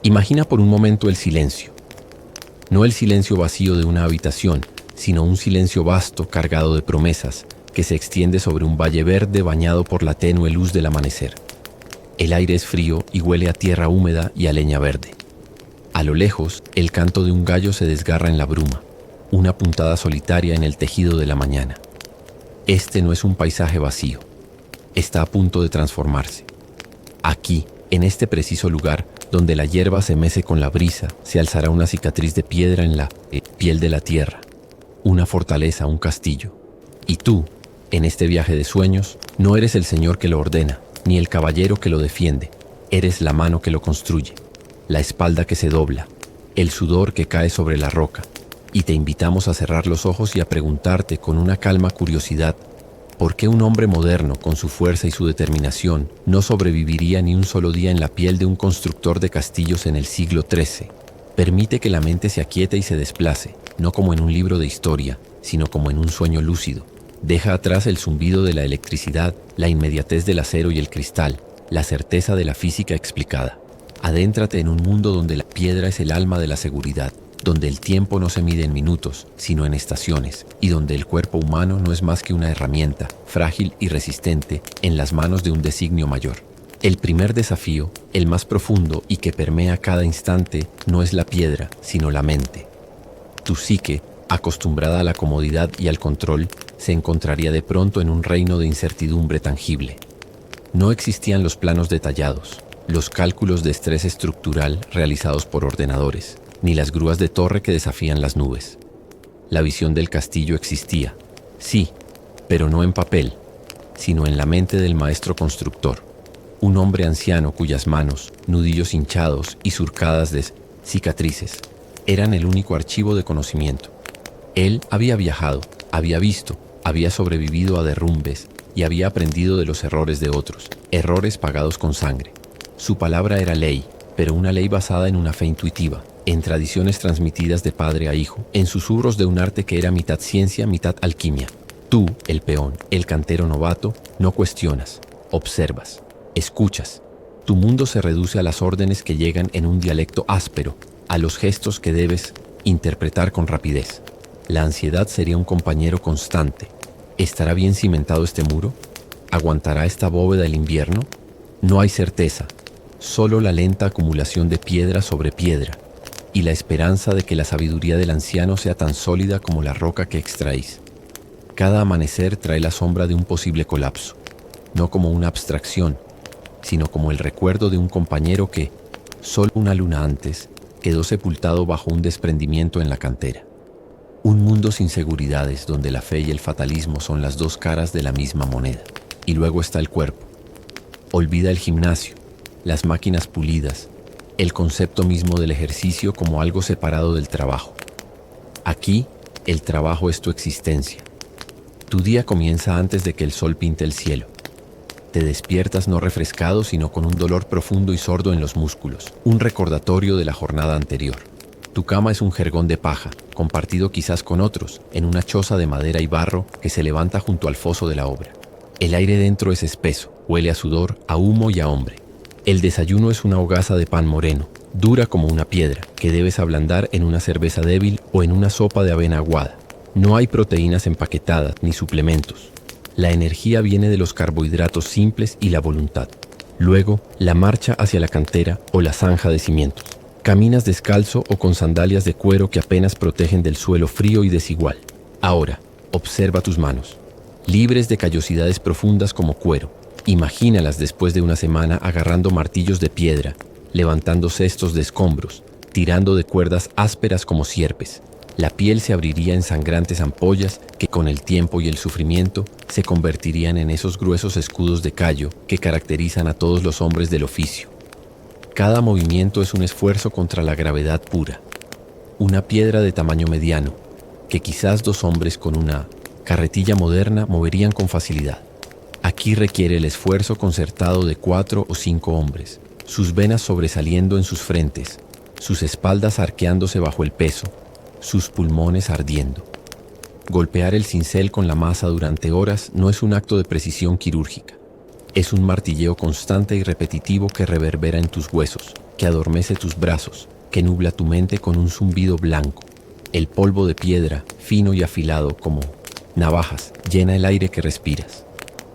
Imagina por un momento el silencio. No el silencio vacío de una habitación, sino un silencio vasto cargado de promesas que se extiende sobre un valle verde bañado por la tenue luz del amanecer. El aire es frío y huele a tierra húmeda y a leña verde. A lo lejos, el canto de un gallo se desgarra en la bruma, una puntada solitaria en el tejido de la mañana. Este no es un paisaje vacío. Está a punto de transformarse. Aquí, en este preciso lugar, donde la hierba se mece con la brisa, se alzará una cicatriz de piedra en la piel de la tierra, una fortaleza, un castillo. Y tú, en este viaje de sueños, no eres el señor que lo ordena, ni el caballero que lo defiende. Eres la mano que lo construye, la espalda que se dobla, el sudor que cae sobre la roca. Y te invitamos a cerrar los ojos y a preguntarte con una calma curiosidad, ¿por qué un hombre moderno, con su fuerza y su determinación, no sobreviviría ni un solo día en la piel de un constructor de castillos en el siglo XIII? Permite que la mente se aquiete y se desplace, no como en un libro de historia, sino como en un sueño lúcido. Deja atrás el zumbido de la electricidad, la inmediatez del acero y el cristal, la certeza de la física explicada. Adéntrate en un mundo donde la piedra es el alma de la seguridad, donde el tiempo no se mide en minutos, sino en estaciones, y donde el cuerpo humano no es más que una herramienta, frágil y resistente, en las manos de un designio mayor. El primer desafío, el más profundo y que permea cada instante, no es la piedra, sino la mente. Tu psique, acostumbrada a la comodidad y al control, se encontraría de pronto en un reino de incertidumbre tangible. No existían los planos detallados, los cálculos de estrés estructural realizados por ordenadores, ni las grúas de torre que desafían las nubes. La visión del castillo existía, sí, pero no en papel, sino en la mente del maestro constructor, un hombre anciano cuyas manos, nudillos hinchados y surcadas de cicatrices, eran el único archivo de conocimiento. Él había viajado, había visto, había sobrevivido a derrumbes y había aprendido de los errores de otros, errores pagados con sangre. Su palabra era ley, pero una ley basada en una fe intuitiva, en tradiciones transmitidas de padre a hijo, en susurros de un arte que era mitad ciencia, mitad alquimia. Tú, el peón, el cantero novato, no cuestionas, observas, escuchas. Tu mundo se reduce a las órdenes que llegan en un dialecto áspero, a los gestos que debes interpretar con rapidez. La ansiedad sería un compañero constante. ¿Estará bien cimentado este muro? ¿Aguantará esta bóveda el invierno? No hay certeza, solo la lenta acumulación de piedra sobre piedra y la esperanza de que la sabiduría del anciano sea tan sólida como la roca que extraís. Cada amanecer trae la sombra de un posible colapso, no como una abstracción, sino como el recuerdo de un compañero que, solo una luna antes, quedó sepultado bajo un desprendimiento en la cantera. Un mundo sin seguridades donde la fe y el fatalismo son las dos caras de la misma moneda. Y luego está el cuerpo. Olvida el gimnasio, las máquinas pulidas, el concepto mismo del ejercicio como algo separado del trabajo. Aquí, el trabajo es tu existencia. Tu día comienza antes de que el sol pinte el cielo. Te despiertas no refrescado, sino con un dolor profundo y sordo en los músculos, un recordatorio de la jornada anterior. Tu cama es un jergón de paja, compartido quizás con otros, en una choza de madera y barro que se levanta junto al foso de la obra. El aire dentro es espeso, huele a sudor, a humo y a hombre. El desayuno es una hogaza de pan moreno, dura como una piedra, que debes ablandar en una cerveza débil o en una sopa de avena aguada. No hay proteínas empaquetadas ni suplementos. La energía viene de los carbohidratos simples y la voluntad. Luego, la marcha hacia la cantera o la zanja de cimientos. Caminas descalzo o con sandalias de cuero que apenas protegen del suelo frío y desigual. Ahora, observa tus manos, libres de callosidades profundas como cuero. Imagínalas después de una semana agarrando martillos de piedra, levantando cestos de escombros, tirando de cuerdas ásperas como sierpes. La piel se abriría en sangrantes ampollas que con el tiempo y el sufrimiento se convertirían en esos gruesos escudos de callo que caracterizan a todos los hombres del oficio. Cada movimiento es un esfuerzo contra la gravedad pura. Una piedra de tamaño mediano, que quizás dos hombres con una carretilla moderna moverían con facilidad. Aquí requiere el esfuerzo concertado de 4 o 5 hombres, sus venas sobresaliendo en sus frentes, sus espaldas arqueándose bajo el peso, sus pulmones ardiendo. Golpear el cincel con la masa durante horas no es un acto de precisión quirúrgica. Es un martilleo constante y repetitivo que reverbera en tus huesos, que adormece tus brazos, que nubla tu mente con un zumbido blanco. El polvo de piedra, fino y afilado como navajas, llena el aire que respiras.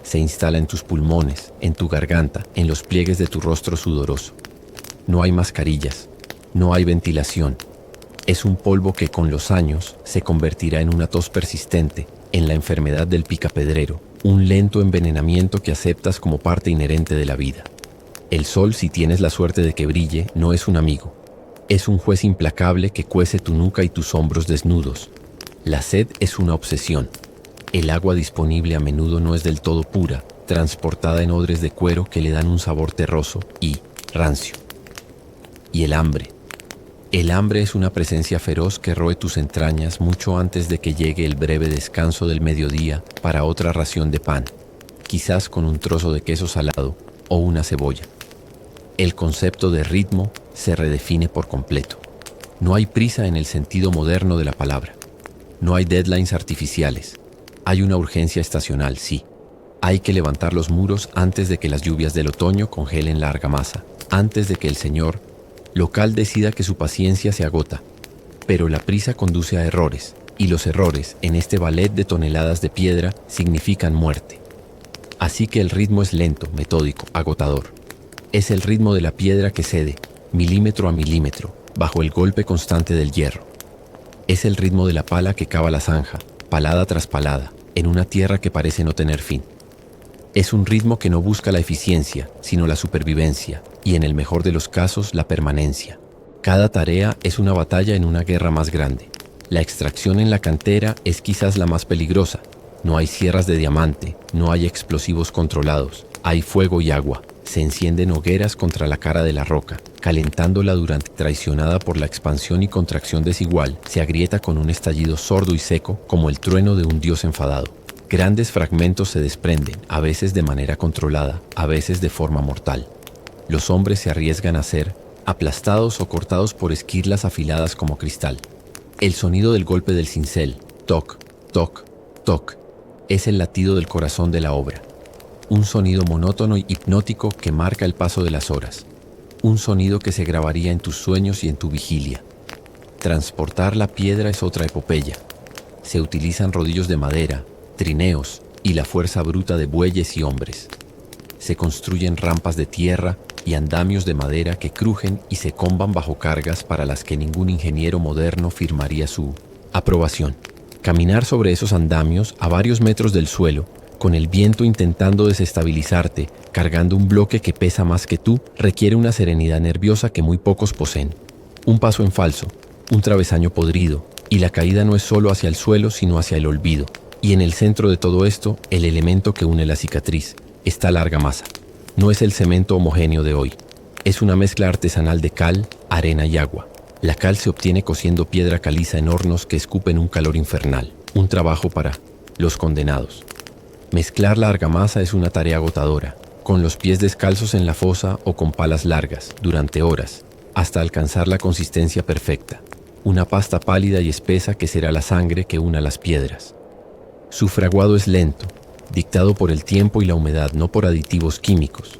Se instala en tus pulmones, en tu garganta, en los pliegues de tu rostro sudoroso. No hay mascarillas, no hay ventilación. Es un polvo que con los años se convertirá en una tos persistente, en la enfermedad del picapedrero, un lento envenenamiento que aceptas como parte inherente de la vida. El sol, si tienes la suerte de que brille, no es un amigo. Es un juez implacable que cuece tu nuca y tus hombros desnudos. La sed es una obsesión. El agua disponible a menudo no es del todo pura, transportada en odres de cuero que le dan un sabor terroso y rancio. Y el hambre. El hambre es una presencia feroz que roe tus entrañas mucho antes de que llegue el breve descanso del mediodía para otra ración de pan, quizás con un trozo de queso salado o una cebolla. El concepto de ritmo se redefine por completo. No hay prisa en el sentido moderno de la palabra. No hay deadlines artificiales. Hay una urgencia estacional, sí. Hay que levantar los muros antes de que las lluvias del otoño congelen la argamasa, antes de que el señor local decida que su paciencia se agota. Pero la prisa conduce a errores, y los errores en este ballet de toneladas de piedra significan muerte. Así que el ritmo es lento, metódico, agotador. Es el ritmo de la piedra que cede, milímetro a milímetro, bajo el golpe constante del hierro. Es el ritmo de la pala que cava la zanja, palada tras palada, en una tierra que parece no tener fin. Es un ritmo que no busca la eficiencia, sino la supervivencia, y en el mejor de los casos, la permanencia. Cada tarea es una batalla en una guerra más grande. La extracción en la cantera es quizás la más peligrosa. No hay sierras de diamante, no hay explosivos controlados, hay fuego y agua. Se encienden hogueras contra la cara de la roca, calentándola durante, traicionada por la expansión y contracción desigual, se agrieta con un estallido sordo y seco como el trueno de un dios enfadado. Grandes fragmentos se desprenden, a veces de manera controlada, a veces de forma mortal. Los hombres se arriesgan a ser aplastados o cortados por esquirlas afiladas como cristal. El sonido del golpe del cincel, toc, toc, toc, es el latido del corazón de la obra. Un sonido monótono y hipnótico que marca el paso de las horas. Un sonido que se grabaría en tus sueños y en tu vigilia. Transportar la piedra es otra epopeya. Se utilizan rodillos de madera, trineos y la fuerza bruta de bueyes y hombres. Se construyen rampas de tierra y andamios de madera que crujen y se comban bajo cargas para las que ningún ingeniero moderno firmaría su aprobación. Caminar sobre esos andamios a varios metros del suelo, con el viento intentando desestabilizarte, cargando un bloque que pesa más que tú, requiere una serenidad nerviosa que muy pocos poseen. Un paso en falso, un travesaño podrido, y la caída no es solo hacia el suelo, sino hacia el olvido. Y en el centro de todo esto, el elemento que une la cicatriz, esta larga masa. No es el cemento homogéneo de hoy. Es una mezcla artesanal de cal, arena y agua. La cal se obtiene cociendo piedra caliza en hornos que escupen un calor infernal. Un trabajo para los condenados. Mezclar la argamasa es una tarea agotadora, con los pies descalzos en la fosa o con palas largas, durante horas, hasta alcanzar la consistencia perfecta. Una pasta pálida y espesa que será la sangre que una las piedras. Su fraguado es lento, dictado por el tiempo y la humedad, no por aditivos químicos.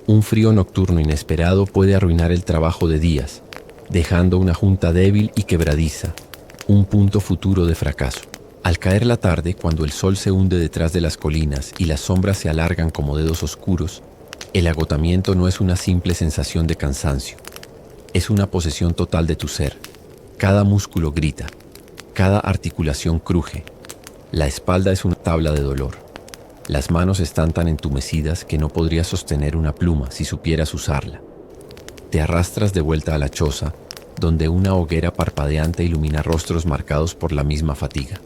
Un frío nocturno inesperado puede arruinar el trabajo de días, dejando una junta débil y quebradiza, un punto futuro de fracaso. Al caer la tarde, cuando el sol se hunde detrás de las colinas y las sombras se alargan como dedos oscuros, el agotamiento no es una simple sensación de cansancio. Es una posesión total de tu ser. Cada músculo grita, cada articulación cruje. La espalda es una tabla de dolor. Las manos están tan entumecidas que no podrías sostener una pluma si supieras usarla. Te arrastras de vuelta a la choza, donde una hoguera parpadeante ilumina rostros marcados por la misma fatiga.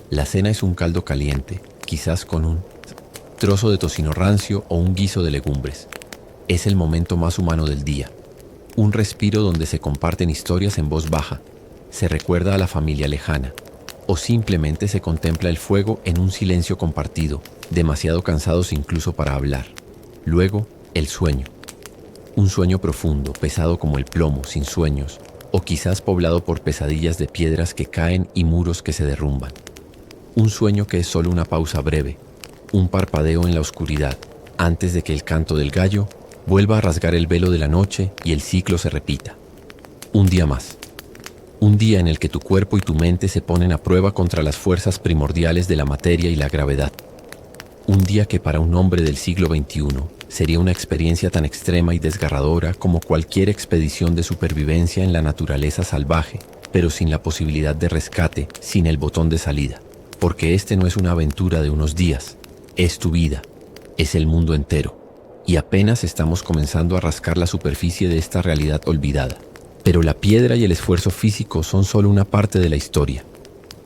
La cena es un caldo caliente, quizás con un trozo de tocino rancio o un guiso de legumbres. Es el momento más humano del día. Un respiro donde se comparten historias en voz baja, se recuerda a la familia lejana, o simplemente se contempla el fuego en un silencio compartido, demasiado cansados incluso para hablar. Luego, el sueño. Un sueño profundo, pesado como el plomo, sin sueños, o quizás poblado por pesadillas de piedras que caen y muros que se derrumban. Un sueño que es solo una pausa breve, un parpadeo en la oscuridad, antes de que el canto del gallo vuelva a rasgar el velo de la noche y el ciclo se repita. Un día más. Un día en el que tu cuerpo y tu mente se ponen a prueba contra las fuerzas primordiales de la materia y la gravedad. Un día que para un hombre del siglo XXI sería una experiencia tan extrema y desgarradora como cualquier expedición de supervivencia en la naturaleza salvaje, pero sin la posibilidad de rescate, sin el botón de salida. Porque este no es una aventura de unos días, es tu vida, es el mundo entero. Y apenas estamos comenzando a rascar la superficie de esta realidad olvidada. Pero la piedra y el esfuerzo físico son solo una parte de la historia.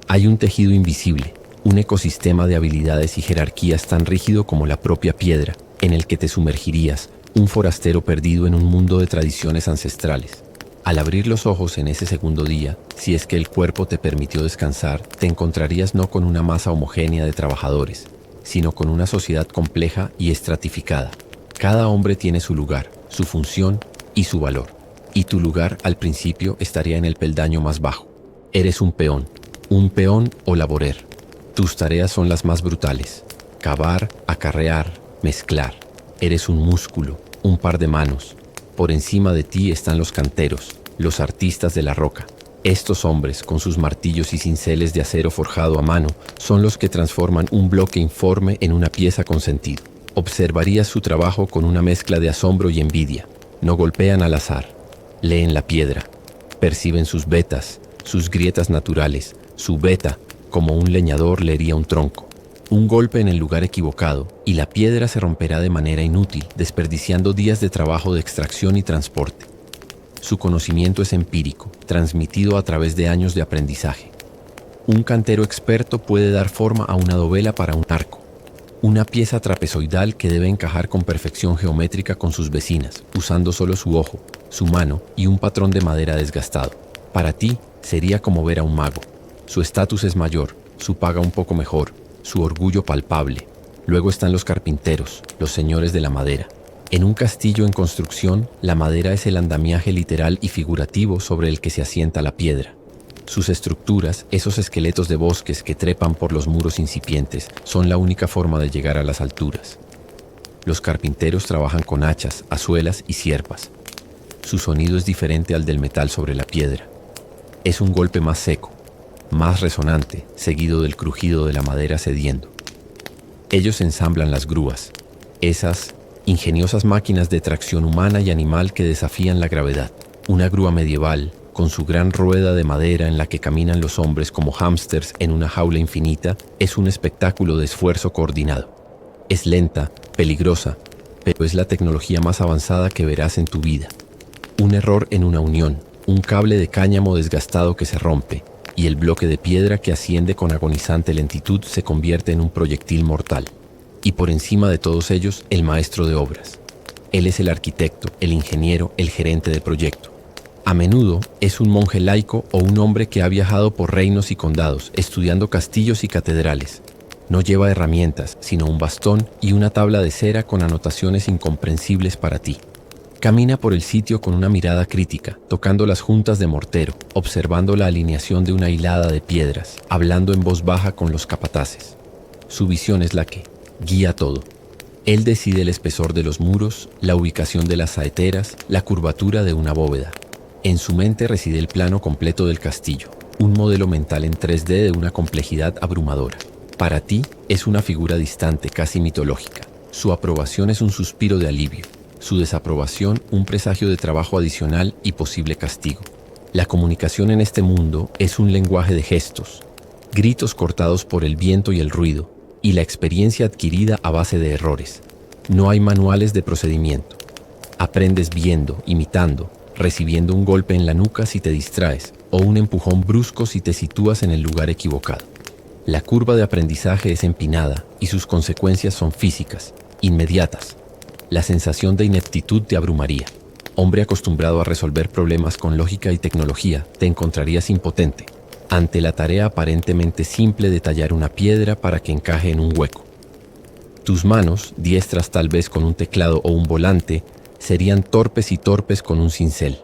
Hay un tejido invisible, un ecosistema de habilidades y jerarquías tan rígido como la propia piedra, en el que te sumergirías, un forastero perdido en un mundo de tradiciones ancestrales. Al abrir los ojos en ese segundo día, si es que el cuerpo te permitió descansar, te encontrarías no con una masa homogénea de trabajadores, sino con una sociedad compleja y estratificada. Cada hombre tiene su lugar, su función y su valor. Y tu lugar al principio estaría en el peldaño más bajo. Eres un peón o laborer. Tus tareas son las más brutales: cavar, acarrear, mezclar. Eres un músculo, un par de manos. Por encima de ti están los canteros, los artistas de la roca. Estos hombres, con sus martillos y cinceles de acero forjado a mano, son los que transforman un bloque informe en una pieza con sentido. Observarías su trabajo con una mezcla de asombro y envidia. No golpean al azar, leen la piedra, perciben sus vetas, sus grietas naturales, su veta, como un leñador leería un tronco. Un golpe en el lugar equivocado y la piedra se romperá de manera inútil, desperdiciando días de trabajo de extracción y transporte. Su conocimiento es empírico, transmitido a través de años de aprendizaje. Un cantero experto puede dar forma a una dovela para un arco, una pieza trapezoidal que debe encajar con perfección geométrica con sus vecinas, usando solo su ojo, su mano y un patrón de madera desgastado. Para ti, sería como ver a un mago. Su estatus es mayor, su paga un poco mejor, su orgullo palpable. Luego están los carpinteros, los señores de la madera. En un castillo en construcción, la madera es el andamiaje literal y figurativo sobre el que se asienta la piedra. Sus estructuras, esos esqueletos de bosques que trepan por los muros incipientes, son la única forma de llegar a las alturas. Los carpinteros trabajan con hachas, azuelas y sierpas. Su sonido es diferente al del metal sobre la piedra. Es un golpe más seco, más resonante, seguido del crujido de la madera cediendo. Ellos ensamblan las grúas, esas ingeniosas máquinas de tracción humana y animal que desafían la gravedad. Una grúa medieval, con su gran rueda de madera en la que caminan los hombres como hámsters en una jaula infinita, es un espectáculo de esfuerzo coordinado. Es lenta, peligrosa, pero es la tecnología más avanzada que verás en tu vida. Un error en una unión, un cable de cáñamo desgastado que se rompe, y el bloque de piedra que asciende con agonizante lentitud se convierte en un proyectil mortal. Y por encima de todos ellos, el maestro de obras. Él es el arquitecto, el ingeniero, el gerente de proyecto. A menudo es un monje laico o un hombre que ha viajado por reinos y condados, estudiando castillos y catedrales. No lleva herramientas, sino un bastón y una tabla de cera con anotaciones incomprensibles para ti. Camina por el sitio con una mirada crítica, tocando las juntas de mortero, observando la alineación de una hilada de piedras, hablando en voz baja con los capataces. Su visión es la que guía todo. Él decide el espesor de los muros, la ubicación de las saeteras, la curvatura de una bóveda. En su mente reside el plano completo del castillo, un modelo mental en 3D de una complejidad abrumadora. Para ti es una figura distante, casi mitológica. Su aprobación es un suspiro de alivio. Su desaprobación, un presagio de trabajo adicional y posible castigo. La comunicación en este mundo es un lenguaje de gestos, gritos cortados por el viento y el ruido, y la experiencia adquirida a base de errores. No hay manuales de procedimiento. Aprendes viendo, imitando, recibiendo un golpe en la nuca si te distraes, o un empujón brusco si te sitúas en el lugar equivocado. La curva de aprendizaje es empinada y sus consecuencias son físicas, inmediatas. La sensación de ineptitud te abrumaría. Hombre acostumbrado a resolver problemas con lógica y tecnología, te encontrarías impotente ante la tarea aparentemente simple de tallar una piedra para que encaje en un hueco. Tus manos, diestras tal vez con un teclado o un volante, serían torpes y torpes con un cincel.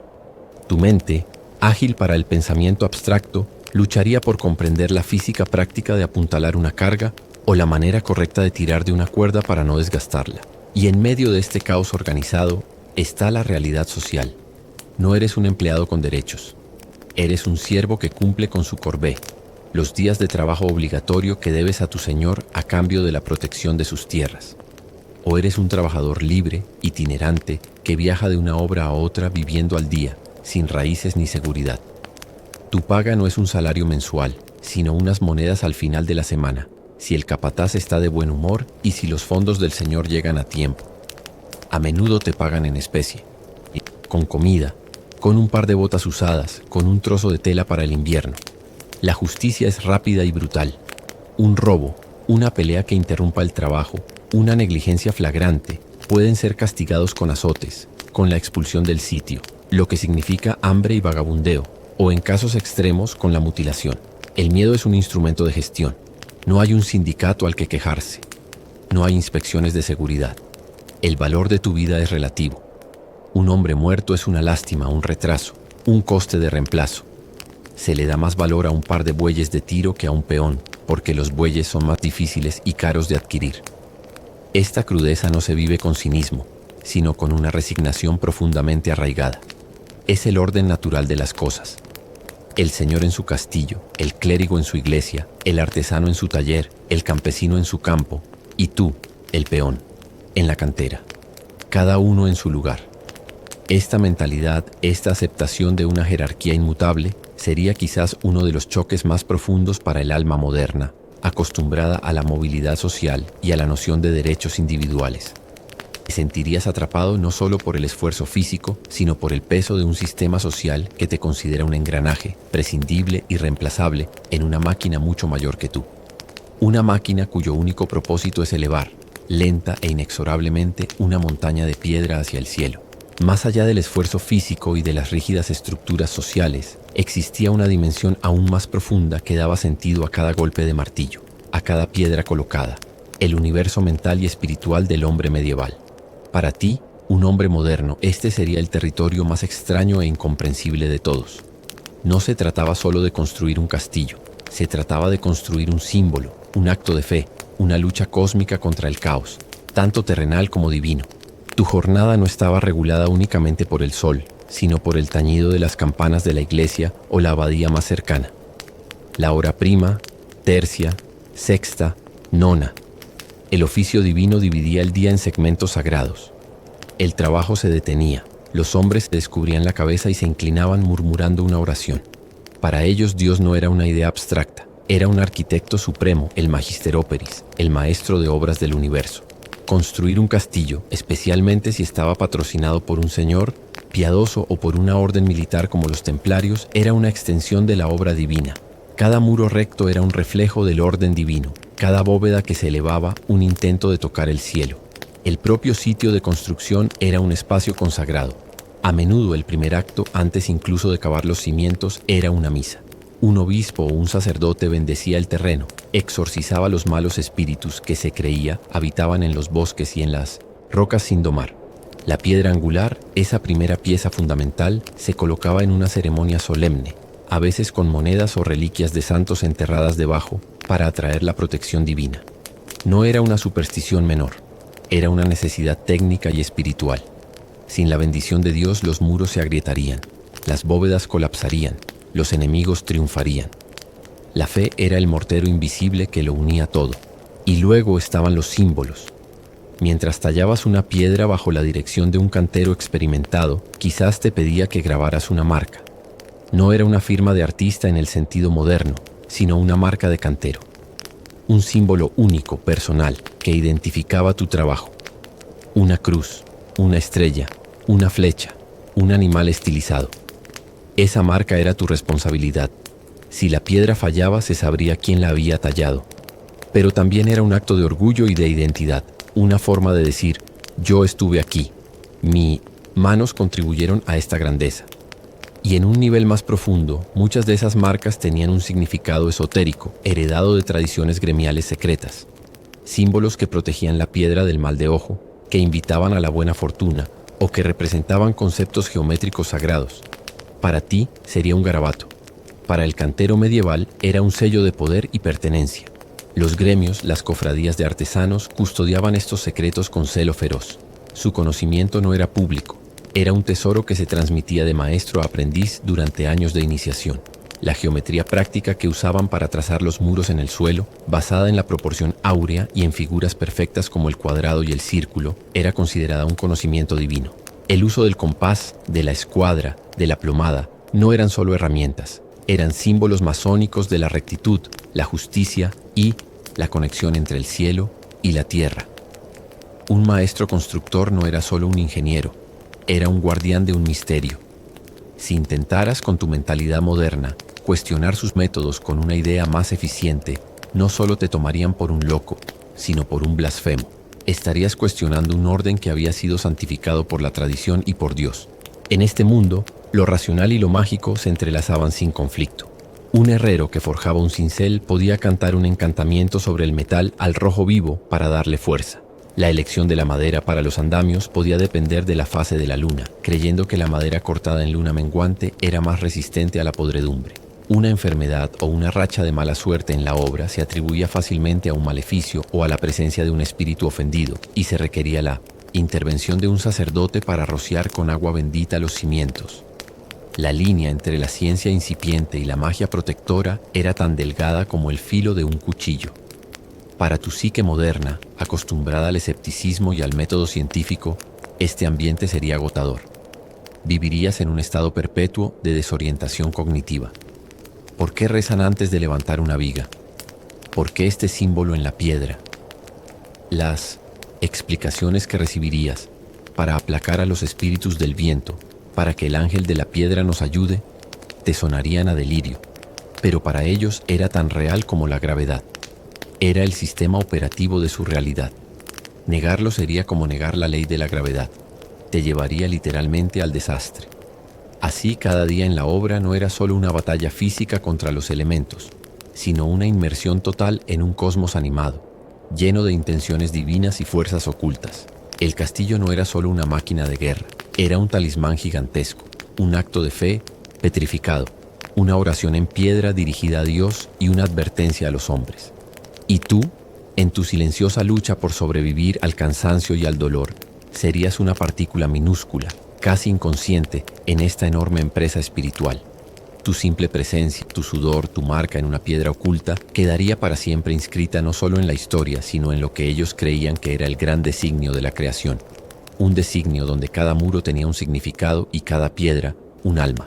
Tu mente, ágil para el pensamiento abstracto, lucharía por comprender la física práctica de apuntalar una carga o la manera correcta de tirar de una cuerda para no desgastarla. Y en medio de este caos organizado está la realidad social. No eres un empleado con derechos. Eres un siervo que cumple con su corbé, los días de trabajo obligatorio que debes a tu señor a cambio de la protección de sus tierras. O eres un trabajador libre, itinerante, que viaja de una obra a otra viviendo al día, sin raíces ni seguridad. Tu paga no es un salario mensual, sino unas monedas al final de la semana, si el capataz está de buen humor y si los fondos del señor llegan a tiempo. A menudo te pagan en especie, con comida, con un par de botas usadas, con un trozo de tela para el invierno. La justicia es rápida y brutal. Un robo, una pelea que interrumpa el trabajo, una negligencia flagrante, pueden ser castigados con azotes, con la expulsión del sitio, lo que significa hambre y vagabundeo, o en casos extremos con la mutilación. El miedo es un instrumento de gestión. No hay un sindicato al que quejarse. No hay inspecciones de seguridad. El valor de tu vida es relativo. Un hombre muerto es una lástima, un retraso, un coste de reemplazo. Se le da más valor a un par de bueyes de tiro que a un peón, porque los bueyes son más difíciles y caros de adquirir. Esta crudeza no se vive con cinismo, sino con una resignación profundamente arraigada. Es el orden natural de las cosas. El señor en su castillo, el clérigo en su iglesia, el artesano en su taller, el campesino en su campo, y tú, el peón, en la cantera. Cada uno en su lugar. Esta mentalidad, esta aceptación de una jerarquía inmutable, sería quizás uno de los choques más profundos para el alma moderna, acostumbrada a la movilidad social y a la noción de derechos individuales. Te sentirías atrapado no solo por el esfuerzo físico, sino por el peso de un sistema social que te considera un engranaje, prescindible y reemplazable en una máquina mucho mayor que tú. Una máquina cuyo único propósito es elevar, lenta e inexorablemente, una montaña de piedra hacia el cielo. Más allá del esfuerzo físico y de las rígidas estructuras sociales, existía una dimensión aún más profunda que daba sentido a cada golpe de martillo, a cada piedra colocada, el universo mental y espiritual del hombre medieval. Para ti, un hombre moderno, este sería el territorio más extraño e incomprensible de todos. No se trataba solo de construir un castillo, se trataba de construir un símbolo, un acto de fe, una lucha cósmica contra el caos, tanto terrenal como divino. Tu jornada no estaba regulada únicamente por el sol, sino por el tañido de las campanas de la iglesia o la abadía más cercana. La hora prima, tercia, sexta, nona. El oficio divino dividía el día en segmentos sagrados. El trabajo se detenía, los hombres descubrían la cabeza y se inclinaban murmurando una oración. Para ellos Dios no era una idea abstracta, era un arquitecto supremo, el Magister Operis, el maestro de obras del universo. Construir un castillo, especialmente si estaba patrocinado por un señor piadoso o por una orden militar como los templarios, era una extensión de la obra divina. Cada muro recto era un reflejo del orden divino, cada bóveda que se elevaba un intento de tocar el cielo. El propio sitio de construcción era un espacio consagrado. A menudo el primer acto, antes incluso de cavar los cimientos, era una misa. Un obispo o un sacerdote bendecía el terreno, exorcizaba los malos espíritus que se creía habitaban en los bosques y en las rocas sin domar. La piedra angular, esa primera pieza fundamental, se colocaba en una ceremonia solemne, a veces con monedas o reliquias de santos enterradas debajo, para atraer la protección divina. No era una superstición menor, era una necesidad técnica y espiritual. Sin la bendición de Dios los muros se agrietarían, las bóvedas colapsarían, los enemigos triunfarían. La fe era el mortero invisible que lo unía todo. Y luego estaban los símbolos. Mientras tallabas una piedra bajo la dirección de un cantero experimentado, quizás te pedía que grabaras una marca. No era una firma de artista en el sentido moderno, sino una marca de cantero. Un símbolo único, personal, que identificaba tu trabajo. Una cruz, una estrella, una flecha, un animal estilizado. Esa marca era tu responsabilidad. Si la piedra fallaba, se sabría quién la había tallado. Pero también era un acto de orgullo y de identidad, una forma de decir, yo estuve aquí, mis manos contribuyeron a esta grandeza. Y en un nivel más profundo, muchas de esas marcas tenían un significado esotérico, heredado de tradiciones gremiales secretas. Símbolos que protegían la piedra del mal de ojo, que invitaban a la buena fortuna, o que representaban conceptos geométricos sagrados. Para ti sería un garabato. Para el cantero medieval era un sello de poder y pertenencia. Los gremios, las cofradías de artesanos, custodiaban estos secretos con celo feroz. Su conocimiento no era público, era un tesoro que se transmitía de maestro a aprendiz durante años de iniciación. La geometría práctica que usaban para trazar los muros en el suelo, basada en la proporción áurea y en figuras perfectas como el cuadrado y el círculo, era considerada un conocimiento divino. El uso del compás, de la escuadra, de la plomada, no eran solo herramientas, eran símbolos masónicos de la rectitud, la justicia y la conexión entre el cielo y la tierra. Un maestro constructor no era solo un ingeniero, era un guardián de un misterio. Si intentaras con tu mentalidad moderna cuestionar sus métodos con una idea más eficiente, no solo te tomarían por un loco, sino por un blasfemo. Estarías cuestionando un orden que había sido santificado por la tradición y por Dios. En este mundo, lo racional y lo mágico se entrelazaban sin conflicto. Un herrero que forjaba un cincel podía cantar un encantamiento sobre el metal al rojo vivo para darle fuerza. La elección de la madera para los andamios podía depender de la fase de la luna, creyendo que la madera cortada en luna menguante era más resistente a la podredumbre. Una enfermedad o una racha de mala suerte en la obra se atribuía fácilmente a un maleficio o a la presencia de un espíritu ofendido, y se requería la intervención de un sacerdote para rociar con agua bendita los cimientos. La línea entre la ciencia incipiente y la magia protectora era tan delgada como el filo de un cuchillo. Para tu psique moderna, acostumbrada al escepticismo y al método científico, este ambiente sería agotador. Vivirías en un estado perpetuo de desorientación cognitiva. ¿Por qué rezan antes de levantar una viga? ¿Por qué este símbolo en la piedra? Las explicaciones que recibirías para aplacar a los espíritus del viento, para que el ángel de la piedra nos ayude, te sonarían a delirio, pero para ellos era tan real como la gravedad. Era el sistema operativo de su realidad. Negarlo sería como negar la ley de la gravedad. Te llevaría literalmente al desastre. Así, cada día en la obra no era solo una batalla física contra los elementos, sino una inmersión total en un cosmos animado, lleno de intenciones divinas y fuerzas ocultas. El castillo no era solo una máquina de guerra, era un talismán gigantesco, un acto de fe petrificado, una oración en piedra dirigida a Dios y una advertencia a los hombres. Y tú, en tu silenciosa lucha por sobrevivir al cansancio y al dolor, serías una partícula minúscula, casi inconsciente, en esta enorme empresa espiritual. Tu simple presencia, tu sudor, tu marca en una piedra oculta, quedaría para siempre inscrita no solo en la historia, sino en lo que ellos creían que era el gran designio de la creación. Un designio donde cada muro tenía un significado y cada piedra un alma.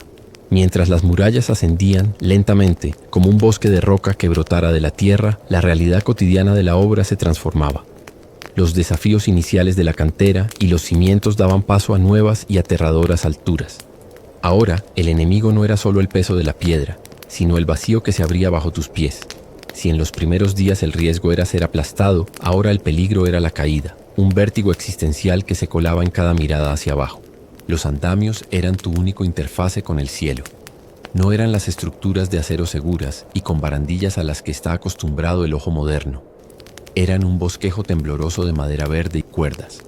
Mientras las murallas ascendían lentamente, como un bosque de roca que brotara de la tierra, la realidad cotidiana de la obra se transformaba. Los desafíos iniciales de la cantera y los cimientos daban paso a nuevas y aterradoras alturas. Ahora, el enemigo no era solo el peso de la piedra, sino el vacío que se abría bajo tus pies. Si en los primeros días el riesgo era ser aplastado, ahora el peligro era la caída, un vértigo existencial que se colaba en cada mirada hacia abajo. Los andamios eran tu único interfase con el cielo. No eran las estructuras de acero seguras y con barandillas a las que está acostumbrado el ojo moderno. Eran un bosquejo tembloroso de madera verde y cuerdas.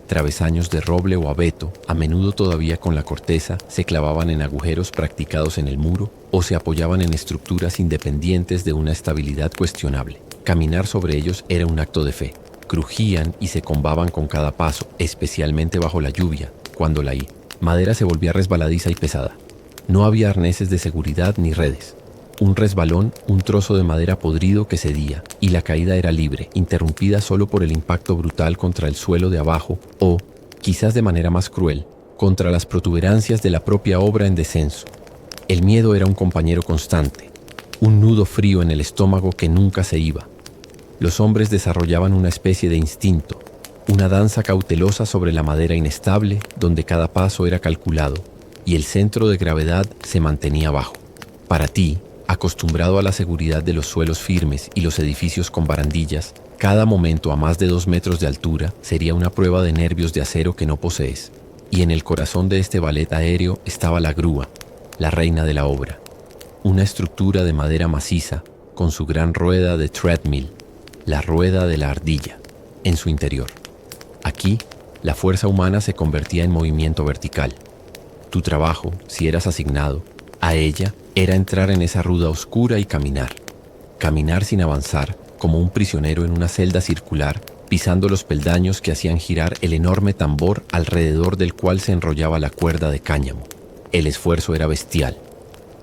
Travesaños de roble o abeto, a menudo todavía con la corteza, se clavaban en agujeros practicados en el muro o se apoyaban en estructuras independientes de una estabilidad cuestionable. Caminar sobre ellos era un acto de fe. Crujían y se combaban con cada paso, especialmente bajo la lluvia, cuando la madera se volvía resbaladiza y pesada. No había arneses de seguridad ni redes. Un resbalón, un trozo de madera podrido que cedía, y la caída era libre, interrumpida solo por el impacto brutal contra el suelo de abajo o, quizás de manera más cruel, contra las protuberancias de la propia obra en descenso. El miedo era un compañero constante, un nudo frío en el estómago que nunca se iba. Los hombres desarrollaban una especie de instinto, una danza cautelosa sobre la madera inestable, donde cada paso era calculado, y el centro de gravedad se mantenía bajo. Para ti, acostumbrado a la seguridad de los suelos firmes y los edificios con barandillas, cada momento a más de 2 metros de altura sería una prueba de nervios de acero que no posees. Y en el corazón de este ballet aéreo estaba la grúa, la reina de la obra. Una estructura de madera maciza, con su gran rueda de treadmill, la rueda de la ardilla, en su interior. Aquí, la fuerza humana se convertía en movimiento vertical. Tu trabajo, si eras asignado a ella, era entrar en esa ruta oscura y caminar. Caminar sin avanzar, como un prisionero en una celda circular, pisando los peldaños que hacían girar el enorme tambor alrededor del cual se enrollaba la cuerda de cáñamo. El esfuerzo era bestial.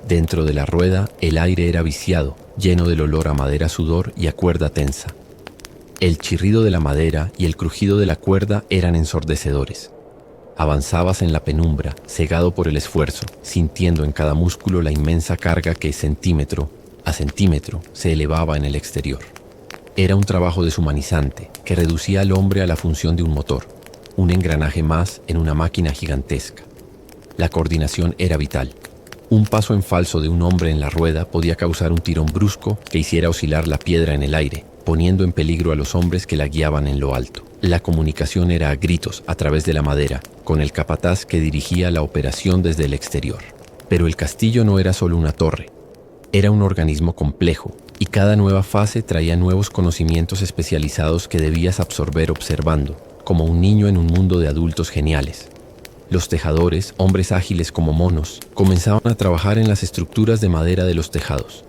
Dentro de la rueda, el aire era viciado, lleno del olor a madera sudor y a cuerda tensa. El chirrido de la madera y el crujido de la cuerda eran ensordecedores. Avanzabas en la penumbra, cegado por el esfuerzo, sintiendo en cada músculo la inmensa carga que centímetro a centímetro se elevaba en el exterior. Era un trabajo deshumanizante que reducía al hombre a la función de un motor, un engranaje más en una máquina gigantesca. La coordinación era vital. Un paso en falso de un hombre en la rueda podía causar un tirón brusco que hiciera oscilar la piedra en el aire, poniendo en peligro a los hombres que la guiaban en lo alto. La comunicación era a gritos a través de la madera, con el capataz que dirigía la operación desde el exterior. Pero el castillo no era solo una torre. Era un organismo complejo, y cada nueva fase traía nuevos conocimientos especializados que debías absorber observando, como un niño en un mundo de adultos geniales. Los tejadores, hombres ágiles como monos, comenzaban a trabajar en las estructuras de madera de los tejados.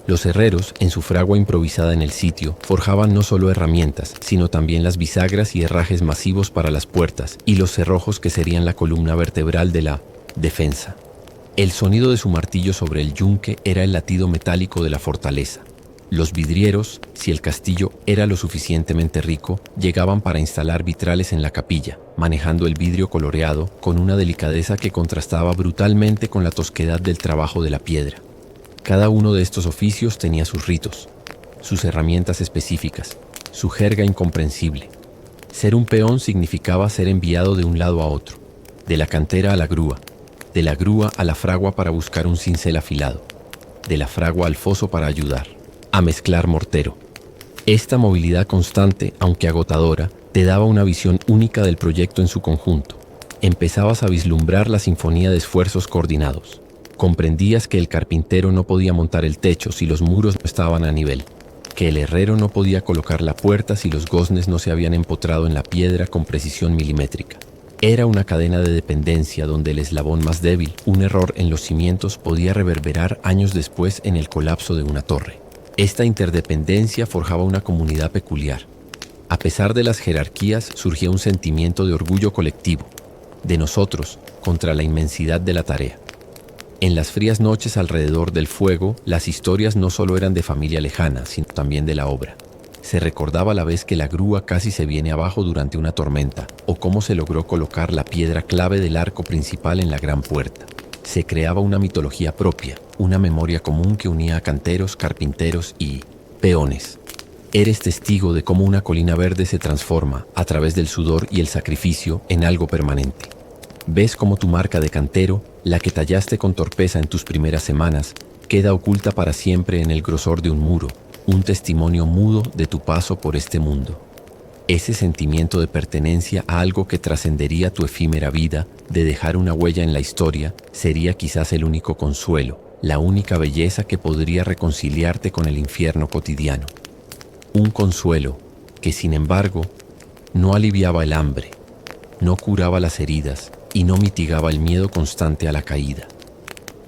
Los herreros, en su fragua improvisada en el sitio, forjaban no solo herramientas, sino también las bisagras y herrajes masivos para las puertas y los cerrojos que serían la columna vertebral de la defensa. El sonido de su martillo sobre el yunque era el latido metálico de la fortaleza. Los vidrieros, si el castillo era lo suficientemente rico, llegaban para instalar vitrales en la capilla, manejando el vidrio coloreado con una delicadeza que contrastaba brutalmente con la tosquedad del trabajo de la piedra. Cada uno de estos oficios tenía sus ritos, sus herramientas específicas, su jerga incomprensible. Ser un peón significaba ser enviado de un lado a otro, de la cantera a la grúa, de la grúa a la fragua para buscar un cincel afilado, de la fragua al foso para ayudar, a mezclar mortero. Esta movilidad constante, aunque agotadora, te daba una visión única del proyecto en su conjunto. Empezabas a vislumbrar la sinfonía de esfuerzos coordinados. Comprendías que el carpintero no podía montar el techo si los muros no estaban a nivel, que el herrero no podía colocar la puerta si los goznes no se habían empotrado en la piedra con precisión milimétrica. Era una cadena de dependencia donde el eslabón más débil, un error en los cimientos, podía reverberar años después en el colapso de una torre. Esta interdependencia forjaba una comunidad peculiar. A pesar de las jerarquías, surgía un sentimiento de orgullo colectivo, de nosotros contra la inmensidad de la tarea. En las frías noches alrededor del fuego, las historias no solo eran de familia lejana, sino también de la obra. Se recordaba la vez que la grúa casi se viene abajo durante una tormenta, o cómo se logró colocar la piedra clave del arco principal en la gran puerta. Se creaba una mitología propia, una memoria común que unía a canteros, carpinteros y peones. Eres testigo de cómo una colina verde se transforma, a través del sudor y el sacrificio, en algo permanente. Ves cómo tu marca de cantero, la que tallaste con torpeza en tus primeras semanas, queda oculta para siempre en el grosor de un muro, un testimonio mudo de tu paso por este mundo. Ese sentimiento de pertenencia a algo que trascendería tu efímera vida, de dejar una huella en la historia, sería quizás el único consuelo, la única belleza que podría reconciliarte con el infierno cotidiano. Un consuelo que, sin embargo, no aliviaba el hambre, no curaba las heridas y no mitigaba el miedo constante a la caída.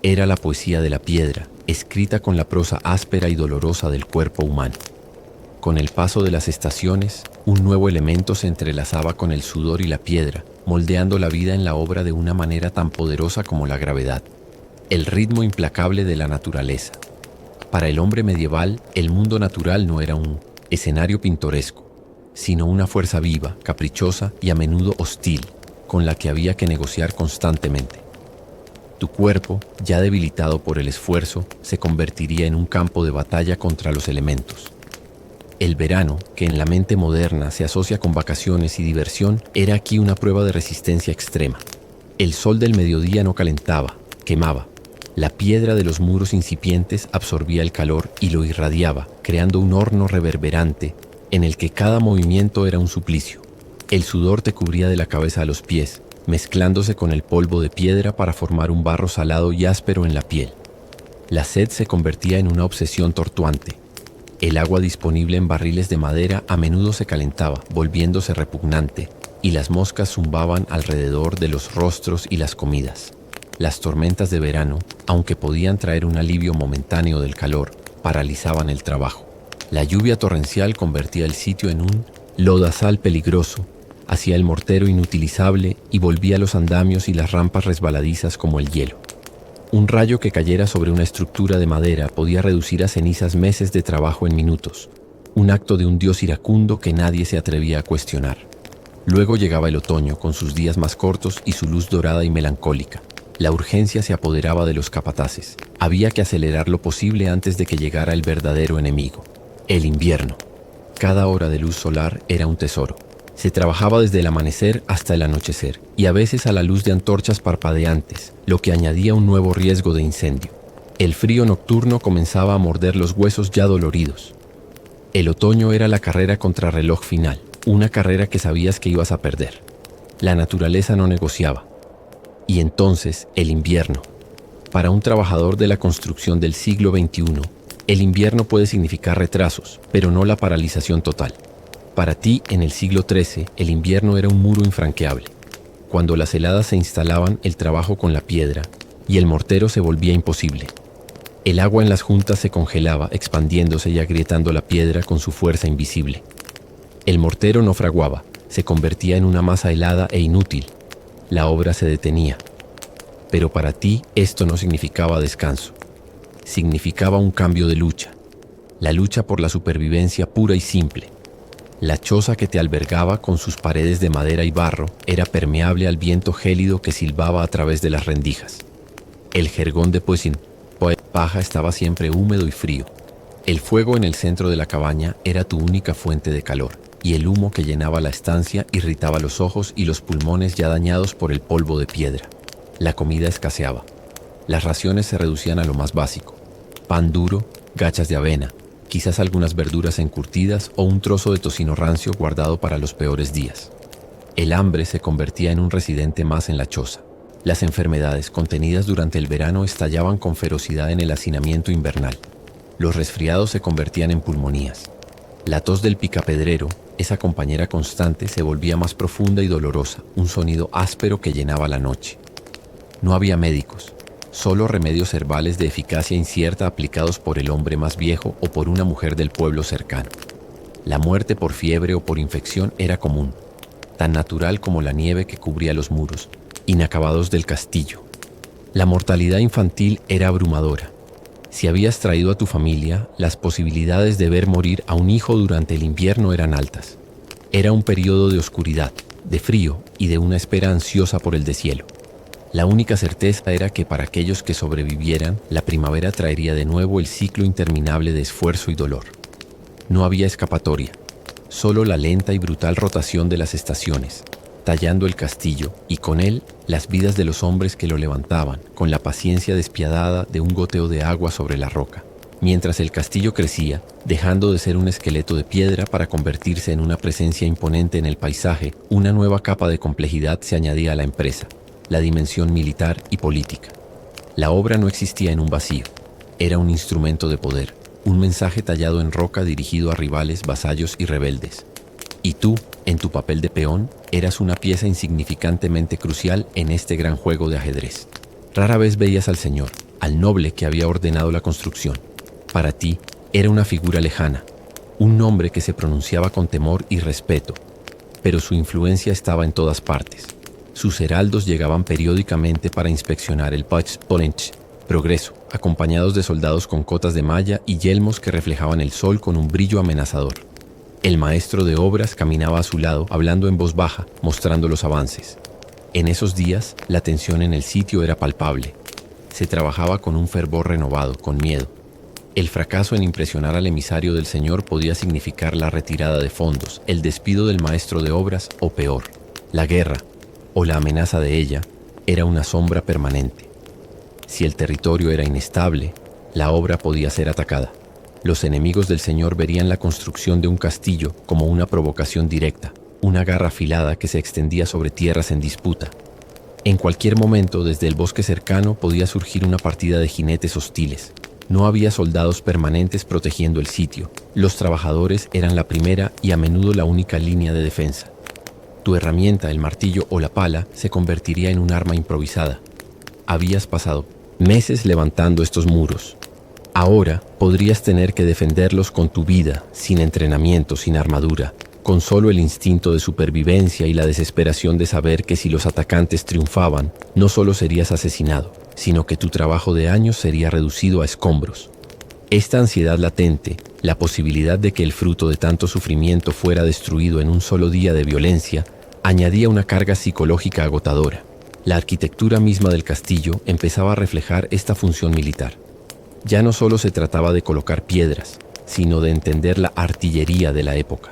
Era la poesía de la piedra, escrita con la prosa áspera y dolorosa del cuerpo humano. Con el paso de las estaciones, un nuevo elemento se entrelazaba con el sudor y la piedra, moldeando la vida en la obra de una manera tan poderosa como la gravedad. El ritmo implacable de la naturaleza. Para el hombre medieval, el mundo natural no era un escenario pintoresco, sino una fuerza viva, caprichosa y a menudo hostil, con la que había que negociar constantemente. Tu cuerpo, ya debilitado por el esfuerzo, se convertiría en un campo de batalla contra los elementos. El verano, que en la mente moderna se asocia con vacaciones y diversión, era aquí una prueba de resistencia extrema. El sol del mediodía no calentaba, quemaba. La piedra de los muros incipientes absorbía el calor y lo irradiaba, creando un horno reverberante en el que cada movimiento era un suplicio. El sudor te cubría de la cabeza a los pies, mezclándose con el polvo de piedra para formar un barro salado y áspero en la piel. La sed se convertía en una obsesión tortuante. El agua disponible en barriles de madera a menudo se calentaba, volviéndose repugnante, y las moscas zumbaban alrededor de los rostros y las comidas. Las tormentas de verano, aunque podían traer un alivio momentáneo del calor, paralizaban el trabajo. La lluvia torrencial convertía el sitio en un lodazal peligroso, hacía el mortero inutilizable y volvía los andamios y las rampas resbaladizas como el hielo. Un rayo que cayera sobre una estructura de madera podía reducir a cenizas meses de trabajo en minutos, un acto de un dios iracundo que nadie se atrevía a cuestionar. Luego llegaba el otoño con sus días más cortos y su luz dorada y melancólica. La urgencia se apoderaba de los capataces. Había que acelerar lo posible antes de que llegara el verdadero enemigo, el invierno. Cada hora de luz solar era un tesoro. Se trabajaba desde el amanecer hasta el anochecer, y a veces a la luz de antorchas parpadeantes, lo que añadía un nuevo riesgo de incendio. El frío nocturno comenzaba a morder los huesos ya doloridos. El otoño era la carrera contra reloj final, una carrera que sabías que ibas a perder. La naturaleza no negociaba. Y entonces el invierno. Para un trabajador de la construcción del siglo XXI, el invierno puede significar retrasos, pero no la paralización total. Para ti, en el siglo XIII, el invierno era un muro infranqueable. Cuando las heladas se instalaban, el trabajo con la piedra y el mortero se volvía imposible. El agua en las juntas se congelaba, expandiéndose y agrietando la piedra con su fuerza invisible. El mortero no fraguaba, se convertía en una masa helada e inútil. La obra se detenía. Pero para ti esto no significaba descanso. Significaba un cambio de lucha. La lucha por la supervivencia pura y simple. La choza que te albergaba con sus paredes de madera y barro era permeable al viento gélido que silbaba a través de las rendijas. El jergón de paja estaba siempre húmedo y frío. El fuego en el centro de la cabaña era tu única fuente de calor, y el humo que llenaba la estancia irritaba los ojos y los pulmones ya dañados por el polvo de piedra. La comida escaseaba. Las raciones se reducían a lo más básico: pan duro, gachas de avena, quizás algunas verduras encurtidas o un trozo de tocino rancio guardado para los peores días. El hambre se convertía en un residente más en la choza. Las enfermedades contenidas durante el verano estallaban con ferocidad en el hacinamiento invernal. Los resfriados se convertían en pulmonías. La tos del picapedrero, esa compañera constante, se volvía más profunda y dolorosa, un sonido áspero que llenaba la noche. No había médicos. Solo remedios herbales de eficacia incierta aplicados por el hombre más viejo o por una mujer del pueblo cercano. La muerte por fiebre o por infección era común, tan natural como la nieve que cubría los muros, inacabados del castillo. La mortalidad infantil era abrumadora. Si habías traído a tu familia, las posibilidades de ver morir a un hijo durante el invierno eran altas. Era un periodo de oscuridad, de frío y de una espera ansiosa por el deshielo. La única certeza era que para aquellos que sobrevivieran, la primavera traería de nuevo el ciclo interminable de esfuerzo y dolor. No había escapatoria, solo la lenta y brutal rotación de las estaciones, tallando el castillo y con él las vidas de los hombres que lo levantaban, con la paciencia despiadada de un goteo de agua sobre la roca. Mientras el castillo crecía, dejando de ser un esqueleto de piedra para convertirse en una presencia imponente en el paisaje, una nueva capa de complejidad se añadía a la empresa: la dimensión militar y política. La obra no existía en un vacío. Era un instrumento de poder, un mensaje tallado en roca dirigido a rivales, vasallos y rebeldes. Y tú, en tu papel de peón, eras una pieza insignificantemente crucial en este gran juego de ajedrez. Rara vez veías al señor, al noble que había ordenado la construcción. Para ti, era una figura lejana, un nombre que se pronunciaba con temor y respeto, pero su influencia estaba en todas partes. Sus heraldos llegaban periódicamente para inspeccionar el progreso, acompañados de soldados con cotas de malla y yelmos que reflejaban el sol con un brillo amenazador. El maestro de obras caminaba a su lado, hablando en voz baja, mostrando los avances. En esos días, la tensión en el sitio era palpable. Se trabajaba con un fervor renovado, con miedo. El fracaso en impresionar al emisario del señor podía significar la retirada de fondos, el despido del maestro de obras o peor, la guerra, o la amenaza de ella, era una sombra permanente. Si el territorio era inestable, la obra podía ser atacada. Los enemigos del señor verían la construcción de un castillo como una provocación directa, una garra afilada que se extendía sobre tierras en disputa. En cualquier momento, desde el bosque cercano, podía surgir una partida de jinetes hostiles. No había soldados permanentes protegiendo el sitio. Los trabajadores eran la primera y a menudo la única línea de defensa. Tu herramienta, el martillo o la pala, se convertiría en un arma improvisada. Habías pasado meses levantando estos muros. Ahora podrías tener que defenderlos con tu vida, sin entrenamiento, sin armadura, con solo el instinto de supervivencia y la desesperación de saber que si los atacantes triunfaban, no solo serías asesinado, sino que tu trabajo de años sería reducido a escombros. Esta ansiedad latente, la posibilidad de que el fruto de tanto sufrimiento fuera destruido en un solo día de violencia, añadía una carga psicológica agotadora. La arquitectura misma del castillo empezaba a reflejar esta función militar. Ya no solo se trataba de colocar piedras, sino de entender la artillería de la época.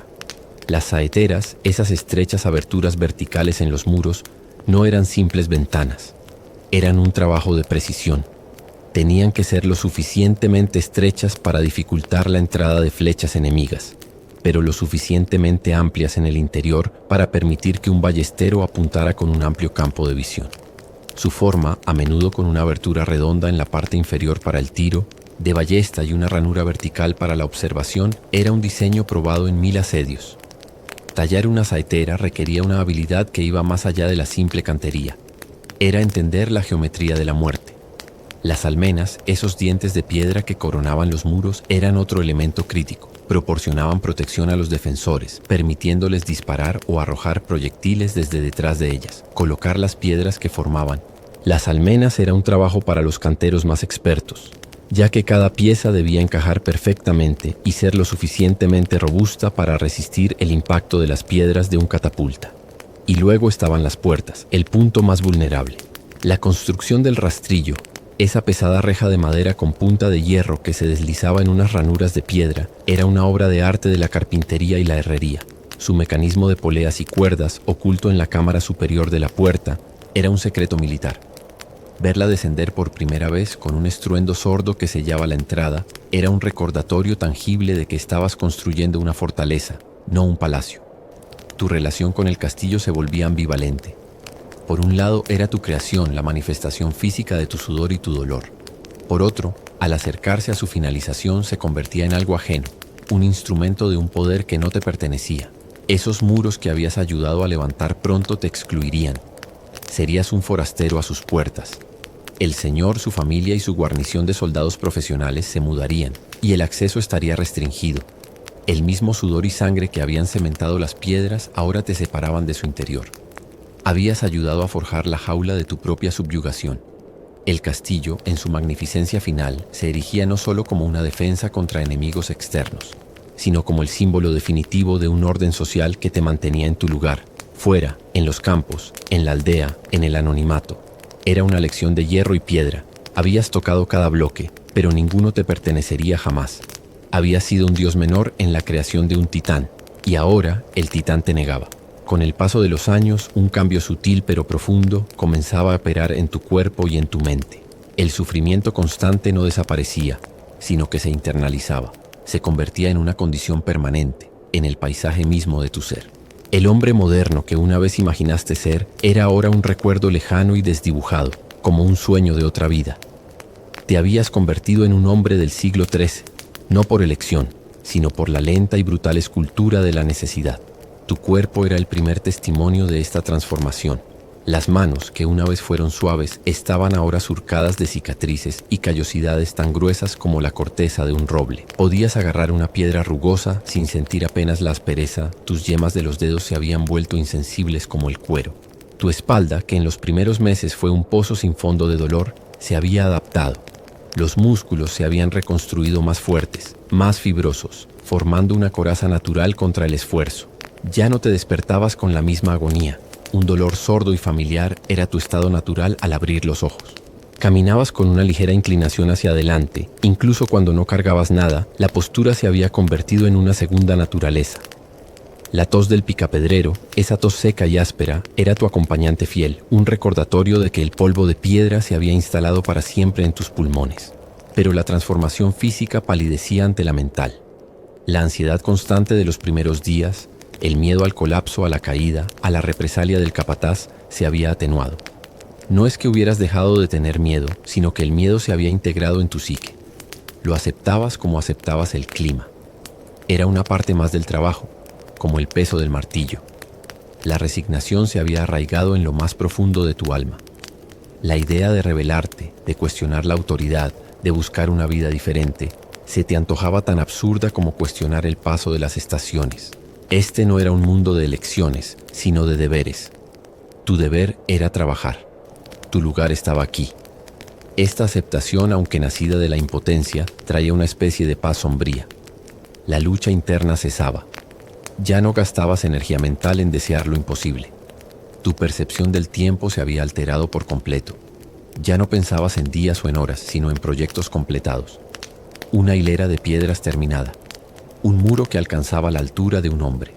Las saeteras, esas estrechas aberturas verticales en los muros, no eran simples ventanas. Eran un trabajo de precisión. Tenían que ser lo suficientemente estrechas para dificultar la entrada de flechas enemigas, pero lo suficientemente amplias en el interior para permitir que un ballestero apuntara con un amplio campo de visión. Su forma, a menudo con una abertura redonda en la parte inferior para el tiro, de ballesta y una ranura vertical para la observación, era un diseño probado en 1000 asedios. Tallar una saetera requería una habilidad que iba más allá de la simple cantería. Era entender la geometría de la muerte. Las almenas, esos dientes de piedra que coronaban los muros, eran otro elemento crítico. Proporcionaban protección a los defensores, permitiéndoles disparar o arrojar proyectiles desde detrás de ellas, colocar las piedras que formaban. Las almenas era un trabajo para los canteros más expertos, ya que cada pieza debía encajar perfectamente y ser lo suficientemente robusta para resistir el impacto de las piedras de un catapulta. Y luego estaban las puertas, el punto más vulnerable. La construcción del rastrillo, esa pesada reja de madera con punta de hierro que se deslizaba en unas ranuras de piedra, era una obra de arte de la carpintería y la herrería. Su mecanismo de poleas y cuerdas, oculto en la cámara superior de la puerta, era un secreto militar. Verla descender por primera vez con un estruendo sordo que sellaba la entrada, era un recordatorio tangible de que estabas construyendo una fortaleza, no un palacio. Tu relación con el castillo se volvía ambivalente. Por un lado era tu creación, la manifestación física de tu sudor y tu dolor. Por otro, al acercarse a su finalización se convertía en algo ajeno, un instrumento de un poder que no te pertenecía. Esos muros que habías ayudado a levantar pronto te excluirían. Serías un forastero a sus puertas. El señor, su familia y su guarnición de soldados profesionales se mudarían, y el acceso estaría restringido. El mismo sudor y sangre que habían cementado las piedras ahora te separaban de su interior. Habías ayudado a forjar la jaula de tu propia subyugación. El castillo, en su magnificencia final, se erigía no solo como una defensa contra enemigos externos, sino como el símbolo definitivo de un orden social que te mantenía en tu lugar, fuera, en los campos, en la aldea, en el anonimato. Era una lección de hierro y piedra. Habías tocado cada bloque, pero ninguno te pertenecería jamás. Habías sido un dios menor en la creación de un titán, y ahora el titán te negaba. Con el paso de los años, un cambio sutil pero profundo comenzaba a operar en tu cuerpo y en tu mente. El sufrimiento constante no desaparecía, sino que se internalizaba. Se convertía en una condición permanente, en el paisaje mismo de tu ser. El hombre moderno que una vez imaginaste ser era ahora un recuerdo lejano y desdibujado, como un sueño de otra vida. Te habías convertido en un hombre del siglo XIII, no por elección, sino por la lenta y brutal escultura de la necesidad. Tu cuerpo era el primer testimonio de esta transformación. Las manos, que una vez fueron suaves, estaban ahora surcadas de cicatrices y callosidades tan gruesas como la corteza de un roble. Podías agarrar una piedra rugosa sin sentir apenas la aspereza, tus yemas de los dedos se habían vuelto insensibles como el cuero. Tu espalda, que en los primeros meses fue un pozo sin fondo de dolor, se había adaptado. Los músculos se habían reconstruido más fuertes, más fibrosos, formando una coraza natural contra el esfuerzo. Ya no te despertabas con la misma agonía. Un dolor sordo y familiar era tu estado natural al abrir los ojos. Caminabas con una ligera inclinación hacia adelante. Incluso cuando no cargabas nada, la postura se había convertido en una segunda naturaleza. La tos del picapedrero, esa tos seca y áspera, era tu acompañante fiel, un recordatorio de que el polvo de piedra se había instalado para siempre en tus pulmones. Pero la transformación física palidecía ante la mental. La ansiedad constante de los primeros días, el miedo al colapso, a la caída, a la represalia del capataz, se había atenuado. No es que hubieras dejado de tener miedo, sino que el miedo se había integrado en tu psique. Lo aceptabas como aceptabas el clima. Era una parte más del trabajo, como el peso del martillo. La resignación se había arraigado en lo más profundo de tu alma. La idea de rebelarte, de cuestionar la autoridad, de buscar una vida diferente, se te antojaba tan absurda como cuestionar el paso de las estaciones. Este no era un mundo de elecciones, sino de deberes. Tu deber era trabajar. Tu lugar estaba aquí. Esta aceptación, aunque nacida de la impotencia, traía una especie de paz sombría. La lucha interna cesaba. Ya no gastabas energía mental en desear lo imposible. Tu percepción del tiempo se había alterado por completo. Ya no pensabas en días o en horas, sino en proyectos completados. Una hilera de piedras terminada. Un muro que alcanzaba la altura de un hombre.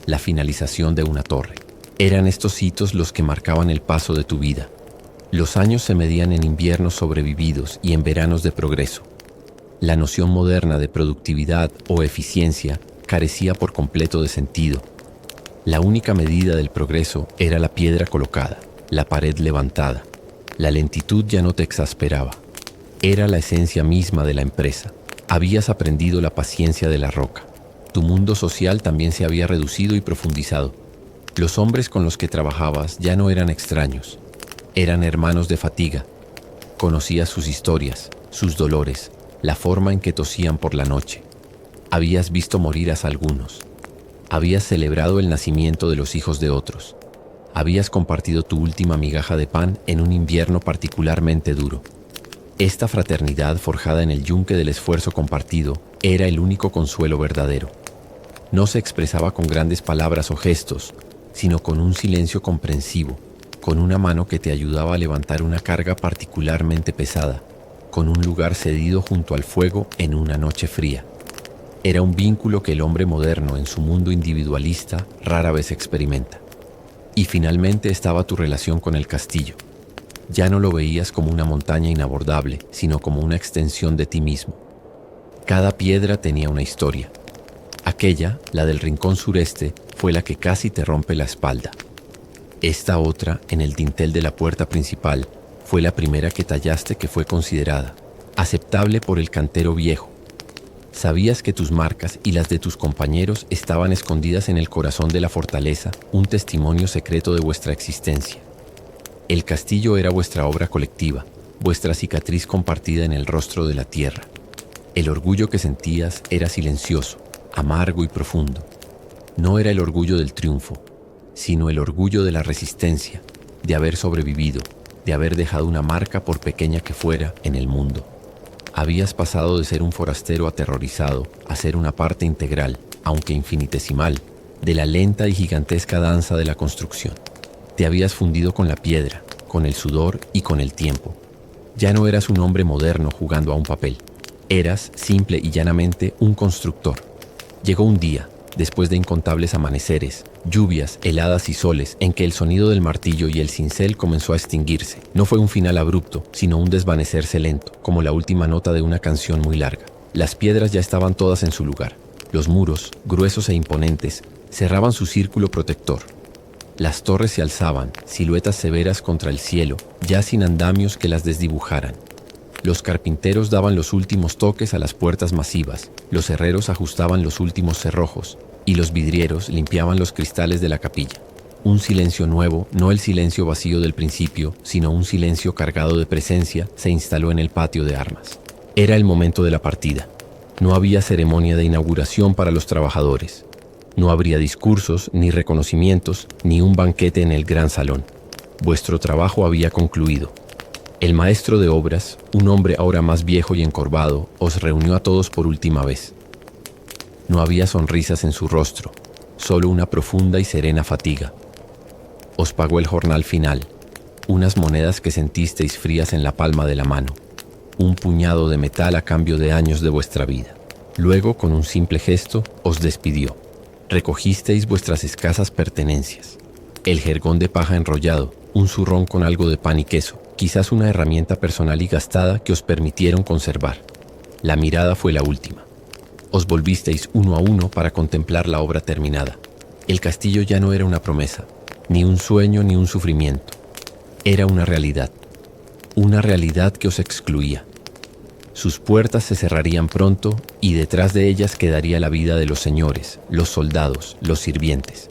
La finalización de una torre. Eran estos hitos los que marcaban el paso de tu vida. Los años se medían en inviernos sobrevividos y en veranos de progreso. La noción moderna de productividad o eficiencia carecía por completo de sentido. La única medida del progreso era la piedra colocada, la pared levantada. La lentitud ya no te exasperaba. Era la esencia misma de la empresa. Habías aprendido la paciencia de la roca. Tu mundo social también se había reducido y profundizado. Los hombres con los que trabajabas ya no eran extraños. Eran hermanos de fatiga. Conocías sus historias, sus dolores, la forma en que tosían por la noche. Habías visto morir a algunos. Habías celebrado el nacimiento de los hijos de otros. Habías compartido tu última migaja de pan en un invierno particularmente duro. Esta fraternidad forjada en el yunque del esfuerzo compartido era el único consuelo verdadero. No se expresaba con grandes palabras o gestos, sino con un silencio comprensivo, con una mano que te ayudaba a levantar una carga particularmente pesada, con un lugar cedido junto al fuego en una noche fría. Era un vínculo que el hombre moderno en su mundo individualista rara vez experimenta. Y finalmente estaba tu relación con el castillo. Ya no lo veías como una montaña inabordable, sino como una extensión de ti mismo. Cada piedra tenía una historia. Aquella, la del rincón sureste, fue la que casi te rompe la espalda. Esta otra, en el dintel de la puerta principal, fue la primera que tallaste que fue considerada aceptable por el cantero viejo. Sabías que tus marcas y las de tus compañeros estaban escondidas en el corazón de la fortaleza, un testimonio secreto de vuestra existencia. El castillo era vuestra obra colectiva, vuestra cicatriz compartida en el rostro de la tierra. El orgullo que sentías era silencioso, amargo y profundo. No era el orgullo del triunfo, sino el orgullo de la resistencia, de haber sobrevivido, de haber dejado una marca, por pequeña que fuera, en el mundo. Habías pasado de ser un forastero aterrorizado a ser una parte integral, aunque infinitesimal, de la lenta y gigantesca danza de la construcción. Te habías fundido con la piedra, con el sudor y con el tiempo. Ya no eras un hombre moderno jugando a un papel. Eras, simple y llanamente, un constructor. Llegó un día, después de incontables amaneceres, lluvias, heladas y soles, en que el sonido del martillo y el cincel comenzó a extinguirse. No fue un final abrupto, sino un desvanecerse lento, como la última nota de una canción muy larga. Las piedras ya estaban todas en su lugar. Los muros, gruesos e imponentes, cerraban su círculo protector. Las torres se alzaban, siluetas severas contra el cielo, ya sin andamios que las desdibujaran. Los carpinteros daban los últimos toques a las puertas masivas, los herreros ajustaban los últimos cerrojos, y los vidrieros limpiaban los cristales de la capilla. Un silencio nuevo, no el silencio vacío del principio, sino un silencio cargado de presencia, se instaló en el patio de armas. Era el momento de la partida. No había ceremonia de inauguración para los trabajadores. No habría discursos, ni reconocimientos, ni un banquete en el gran salón. Vuestro trabajo había concluido. El maestro de obras, un hombre ahora más viejo y encorvado, os reunió a todos por última vez. No había sonrisas en su rostro, solo una profunda y serena fatiga. Os pagó el jornal final, unas monedas que sentisteis frías en la palma de la mano, un puñado de metal a cambio de años de vuestra vida. Luego, con un simple gesto, os despidió. Recogisteis vuestras escasas pertenencias. El jergón de paja enrollado, un zurrón con algo de pan y queso, quizás una herramienta personal y gastada que os permitieron conservar. La mirada fue la última. Os volvisteis uno a uno para contemplar la obra terminada. El castillo ya no era una promesa, ni un sueño ni un sufrimiento. Era una realidad que os excluía. Sus puertas se cerrarían pronto y detrás de ellas quedaría la vida de los señores, los soldados, los sirvientes.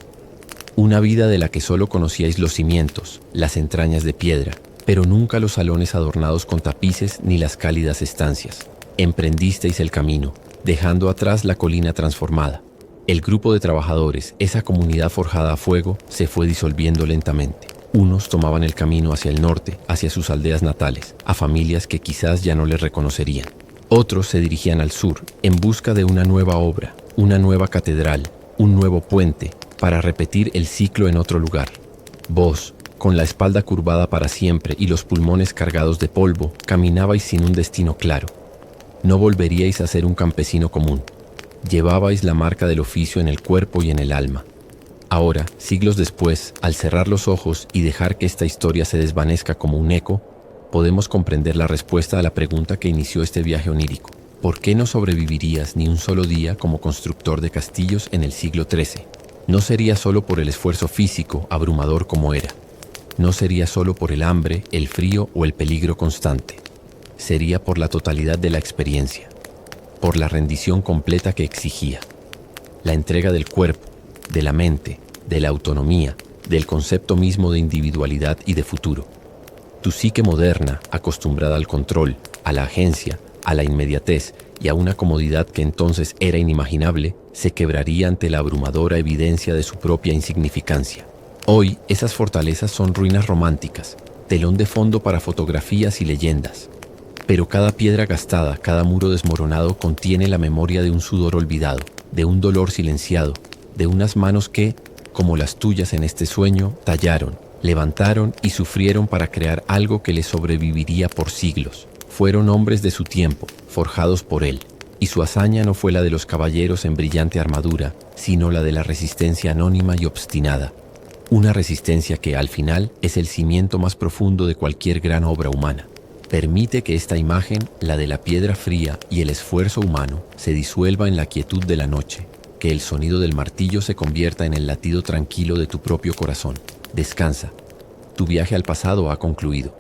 Una vida de la que solo conocíais los cimientos, las entrañas de piedra, pero nunca los salones adornados con tapices ni las cálidas estancias. Emprendisteis el camino, dejando atrás la colina transformada. El grupo de trabajadores, esa comunidad forjada a fuego, se fue disolviendo lentamente. Unos tomaban el camino hacia el norte, hacia sus aldeas natales, a familias que quizás ya no les reconocerían. Otros se dirigían al sur, en busca de una nueva obra, una nueva catedral, un nuevo puente, para repetir el ciclo en otro lugar. Vos, con la espalda curvada para siempre y los pulmones cargados de polvo, caminabais sin un destino claro. No volveríais a ser un campesino común. Llevabais la marca del oficio en el cuerpo y en el alma. Ahora, siglos después, al cerrar los ojos y dejar que esta historia se desvanezca como un eco, podemos comprender la respuesta a la pregunta que inició este viaje onírico. ¿Por qué no sobrevivirías ni un solo día como constructor de castillos en el siglo XIII? No sería solo por el esfuerzo físico, abrumador como era. No sería solo por el hambre, el frío o el peligro constante. Sería por la totalidad de la experiencia, por la rendición completa que exigía. La entrega del cuerpo, de la mente, de la autonomía, del concepto mismo de individualidad y de futuro. Tu psique moderna, acostumbrada al control, a la agencia, a la inmediatez y a una comodidad que entonces era inimaginable, se quebraría ante la abrumadora evidencia de su propia insignificancia. Hoy, esas fortalezas son ruinas románticas, telón de fondo para fotografías y leyendas. Pero cada piedra gastada, cada muro desmoronado contiene la memoria de un sudor olvidado, de un dolor silenciado, de unas manos que, como las tuyas en este sueño, tallaron, levantaron y sufrieron para crear algo que les sobreviviría por siglos. Fueron hombres de su tiempo, forjados por él, y su hazaña no fue la de los caballeros en brillante armadura, sino la de la resistencia anónima y obstinada. Una resistencia que, al final, es el cimiento más profundo de cualquier gran obra humana. Permite que esta imagen, la de la piedra fría y el esfuerzo humano, se disuelva en la quietud de la noche, que el sonido del martillo se convierta en el latido tranquilo de tu propio corazón. Descansa. Tu viaje al pasado ha concluido.